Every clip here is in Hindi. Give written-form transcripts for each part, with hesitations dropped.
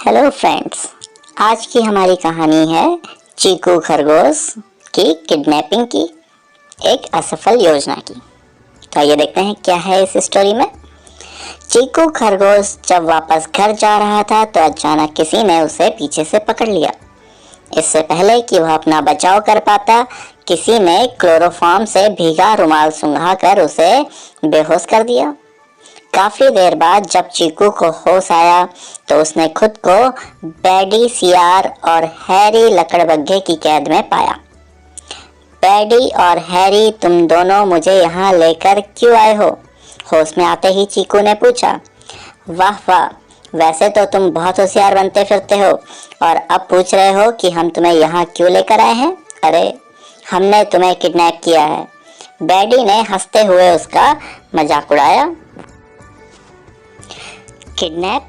हेलो फ्रेंड्स, आज की हमारी कहानी है चीकू खरगोश की किडनैपिंग की एक असफल योजना की। तो आइए देखते हैं क्या है इस स्टोरी में। चीकू खरगोश जब वापस घर जा रहा था तो अचानक किसी ने उसे पीछे से पकड़ लिया। इससे पहले कि वह अपना बचाव कर पाता, किसी ने क्लोरोफॉर्म से भीगा रुमाल सुंघा कर उसे बेहोश कर दिया। काफी देर बाद जब चीकू को होश आया तो उसने खुद को बैडी सियार और हैरी लकड़बग्घे की कैद में पाया। बैडी और हैरी, तुम दोनों मुझे यहाँ लेकर क्यों आए हो? होश में आते ही चीकू ने पूछा। वाह वाह, वैसे तो तुम बहुत होशियार बनते फिरते हो और अब पूछ रहे हो कि हम तुम्हें यहाँ क्यों लेकर आए हैं? अरे, हमने तुम्हें किडनैप किया है। बैडी ने हंसते हुए उसका मजाक उड़ाया। किडनैप?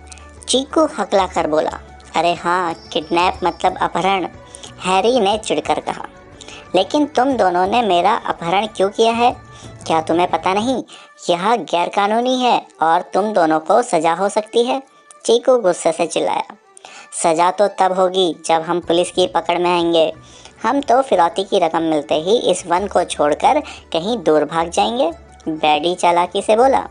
चीकू हकला कर बोला। अरे हाँ, किडनैप मतलब अपहरण, हैरी ने चिढ़कर कहा। लेकिन तुम दोनों ने मेरा अपहरण क्यों किया है? क्या तुम्हें पता नहीं, यह गैरकानूनी है और तुम दोनों को सजा हो सकती है। चीकू गुस्से से चिल्लाया। सजा तो तब होगी जब हम पुलिस की पकड़ में आएंगे। हम तो फिरौती की रकम मिलते ही इस वन को छोड़कर कहीं दूर भाग जाएंगे, बैडी चालाकी से बोला।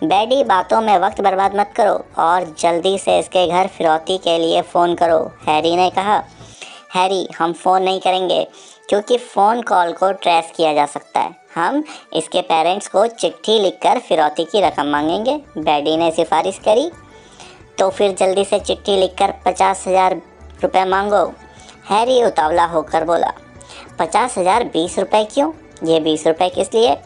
बैडी, बातों में वक्त बर्बाद मत करो और जल्दी से इसके घर फिरौती के लिए फ़ोन करो, हैरी ने कहा। हैरी, हम फ़ोन नहीं करेंगे क्योंकि फ़ोन कॉल को ट्रेस किया जा सकता है। हम इसके पेरेंट्स को चिट्ठी लिखकर फिरौती की रकम मांगेंगे, बैडी ने सिफारिश करी। तो फिर जल्दी से चिट्ठी लिखकर 50,000 रुपये मांगो, हैरी उतावला होकर बोला। 50,000? 20 रुपये क्यों? ये 20 रुपये किस लिए?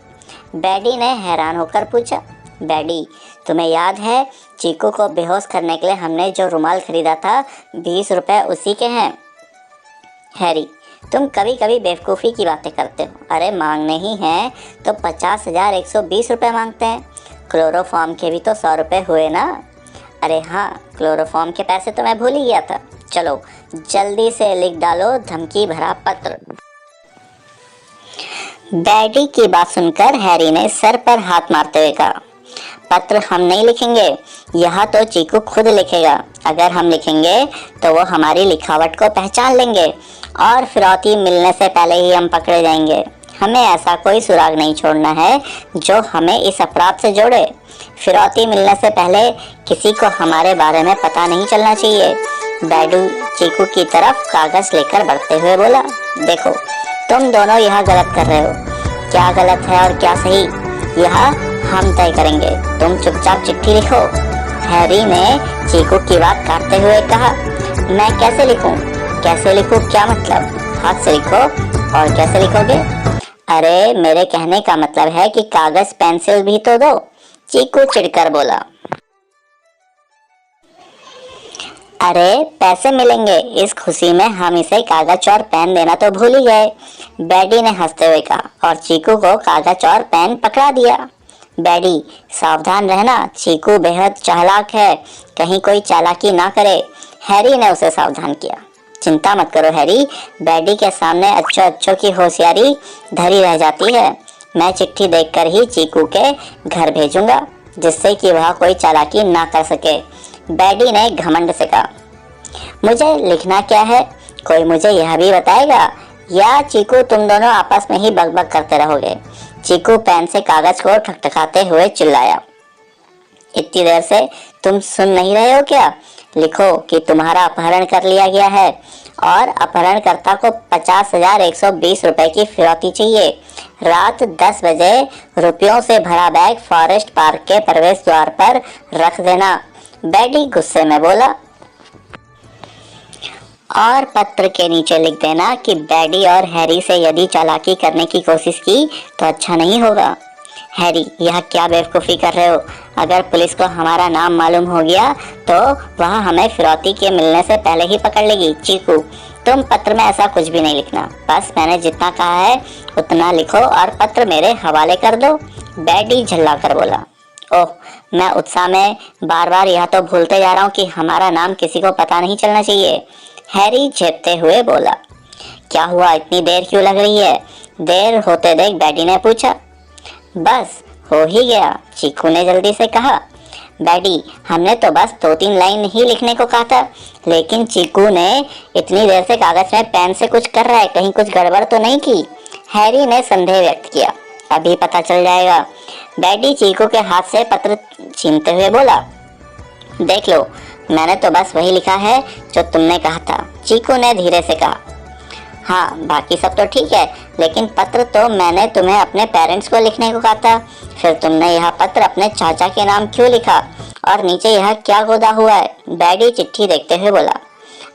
बैडी ने हैरान होकर पूछा। बैडी, तुम्हें याद है चीकू को बेहोश करने के लिए हमने जो रुमाल खरीदा था, 20 रुपये उसी के हैं। हैरी, तुम कभी कभी बेवकूफ़ी की बातें करते हो। अरे मांगने ही हैं तो 50,120 रुपये मांगते हैं। क्लोरोफॉर्म के भी तो 100 रुपये हुए ना। अरे हाँ, क्लोरोफॉर्म के पैसे तो मैं भूल ही गया था। चलो जल्दी से लिख डालो धमकी भरा पत्र। बैडी की बात सुनकर हैरी ने सर पर हाथ मारते हुए कहा, पत्र हम नहीं लिखेंगे, यह तो चीकू खुद लिखेगा। अगर हम लिखेंगे तो वो हमारी लिखावट को पहचान लेंगे और फिरौती मिलने से पहले ही हम पकड़े जाएंगे। हमें ऐसा कोई सुराग नहीं छोड़ना है जो हमें इस अपराध से जोड़े। फिरौती मिलने से पहले किसी को हमारे बारे में पता नहीं चलना चाहिए। बैडू चीकू की तरफ कागज लेकर बढ़ते हुए बोला। देखो, तुम दोनों यह गलत कर रहे हो। क्या गलत है और क्या सही, यह हम तय करेंगे। तुम चुपचाप चिट्ठी लिखो, हैरी ने चीकू की बात काटते हुए कहा। मैं कैसे लिखूं? कैसे लिखूं क्या मतलब? हाथ से लिखो। और कैसे लिखोगे? अरे, मेरे कहने का मतलब है कि कागज पेंसिल भी तो दो, चीकू चिढ़कर बोला। अरे, पैसे मिलेंगे, इस खुशी में हम इसे कागज और पेन देना तो भूल ही गए, बैडी ने हंसते हुए कहा और चीकू को कागज और पेन पकड़ा दिया। बैडी, सावधान रहना, चीकू बेहद चालाक है, कहीं कोई चालाकी ना करे, हैरी ने उसे सावधान किया। चिंता मत करो हैरी, बैडी के सामने अच्छों की होशियारी धरी रह जाती है। मैं चिट्ठी देखकर ही चीकू के घर भेजूंगा जिससे कि वह कोई चालाकी ना कर सके, बैडी ने घमंड से कहा। मुझे लिखना क्या है, कोई मुझे यह भी बताएगा या चीकू तुम दोनों आपस में ही बकबक करते रहोगे? चीकू पेन से कागज को ठकठकाते हुए चिल्लाया। इतनी देर से तुम सुन नहीं रहे हो क्या? लिखो कि तुम्हारा अपहरण कर लिया गया है और अपहरणकर्ता को 50,120 रुपए की फिरौती चाहिए। रात 10 बजे रुपयों से भरा बैग फॉरेस्ट पार्क के प्रवेश द्वार पर रख देना, बैडी गुस्से में बोला। और पत्र के नीचे लिख देना कि बैडी और हैरी से यदि चालाकी करने की कोशिश की तो अच्छा नहीं होगा। हैरी, यह क्या बेवकूफ़ी कर रहे हो? अगर पुलिस को हमारा नाम मालूम हो गया तो वह हमें फिरौती के मिलने से पहले ही पकड़ लेगी। चीकू, तुम पत्र में ऐसा कुछ भी नहीं लिखना, बस मैंने जितना कहा है उतना लिखो और पत्र मेरे हवाले कर दो, बैडी झल्ला कर बोला। ओह, मैं उत्साह में बार बार यह तो भूलते जा रहा हूँ कि हमारा नाम किसी को पता नहीं चलना चाहिए, हैरी झेपते हुए बोला। क्या हुआ, इतनी देर क्यों लग रही है? देर होते देख बैडी ने पूछा। बस हो ही गया, चीकू ने जल्दी से कहा। डैडी, हमने तो बस 2-3 लाइन ही लिखने को कहा था, लेकिन चीकू ने इतनी देर से कागज में पेन से कुछ कर रहा है, कहीं कुछ गड़बड़ तो नहीं की? हैरी ने संदेह व्यक्त किया। अभी पता चल जाएगा। डैडी चीकू के हाथ से पत्र छीनते हुए बोला, देख लो, मैंने तो बस वही लिखा है जो तुमने कहा था। चीकू ने धीरे से कहा, हाँ बाकी सब तो ठीक है, लेकिन पत्र तो मैंने तुम्हें अपने पेरेंट्स को लिखने को कहा था। फिर तुमने यह पत्र अपने चाचा के नाम क्यों लिखा, और नीचे यह क्या गोदा हुआ है? डैडी चिट्ठी देखते हुए बोला,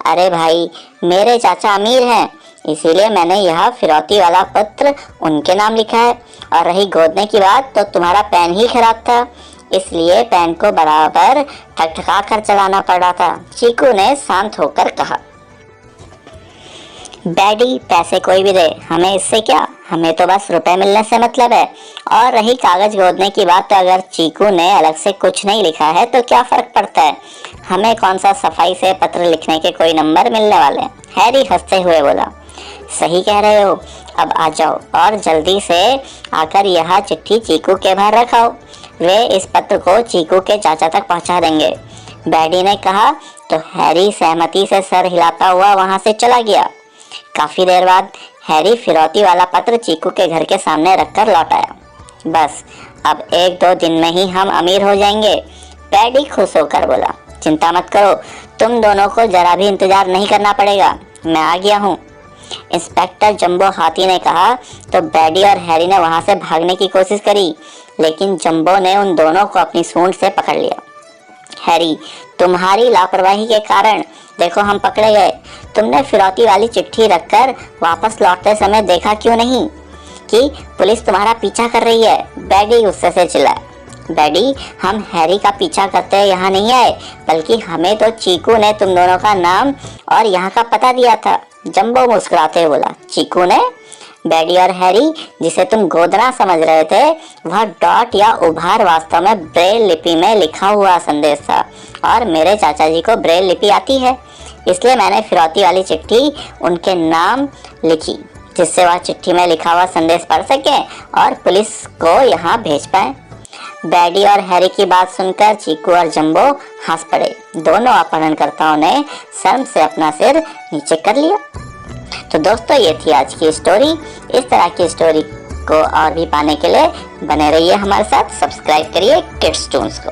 अरे भाई, मेरे चाचा अमीर हैं, इसीलिए मैंने यह फिरौती वाला पत्र उनके नाम लिखा है। और रही गोदने की बात, तो तुम्हारा पेन ही खराब था, इसलिए पेन को बराबर ठकठका कर चलाना पड़ रहा था। चीकू ने शांत होकर कहा, डैडी पैसे कोई भी दे, हमें इससे क्या, हमें तो बस रुपए मिलने से मतलब है। और रही कागज गोदने की बात, तो अगर चीकू ने अलग से कुछ नहीं लिखा है तो क्या फर्क पड़ता है, हमें कौन सा सफाई से पत्र लिखने के कोई नंबर मिलने वाले हैं। हैरी हंसते हुए बोला, सही कह रहे हो, अब आ जाओ और जल्दी से आकर यह चिट्ठी चीकू के बाहर रखाओ, वे इस पत्र को चीकू के चाचा तक पहुंचा देंगे। डैडी ने कहा तो हैरी सहमति से सर हिलाता हुआ वहां से चला गया। काफी देर बाद हैरी फिरौती वाला पत्र चीकू के घर के सामने रखकर लौट आया। बस अब 1-2 दिन में ही हम अमीर हो जाएंगे। डैडी खुश होकर बोला, चिंता मत करो, तुम दोनों को जरा भी इंतजार नहीं करना पड़ेगा, मैं आ गया हूँ। इंस्पेक्टर जंबो हाथी ने कहा तो डैडी और हैरी ने वहां से भागने की कोशिश करी, लेकिन जंबो ने उन दोनों को अपनी सूंड से पकड़ लिया। हैरी, तुम्हारी लापरवाही के कारण देखो हम पकड़े गए। तुमने फिरौती वाली चिट्ठी रखकर वापस लौटते समय देखा क्यों नहीं कि पुलिस तुम्हारा पीछा कर रही है? डैडी गुस्से से चिल्लाए। डैडी, हम हैरी का पीछा करते यहाँ नहीं आए, बल्कि हमें तो चीकू ने तुम दोनों का नाम और यहाँ का पता दिया था। जंबो मुस्कुराते बोला, चीकू ने? डैडी और हैरी, जिसे तुम गोदना समझ रहे थे, वह डॉट या उभार वास्तव में ब्रेल लिपि में लिखा हुआ संदेश था, और मेरे चाचा जी को ब्रेल लिपि आती है, इसलिए मैंने फिरौती वाली चिट्ठी उनके नाम लिखी, जिससे वह चिट्ठी में लिखा हुआ संदेश पढ़ सके और पुलिस को यहाँ भेज पाए। डैडी और हैरी की बात सुनकर चीकू और जंबो हंस पड़े। दोनों अपहरणकर्ताओं ने शर्म से अपना सिर नीचे कर लिया। तो दोस्तों, ये थी आज की स्टोरी। इस तरह की स्टोरी को और भी पाने के लिए बने रहिए हमारे साथ, सब्सक्राइब करिए किड्स टून्स को।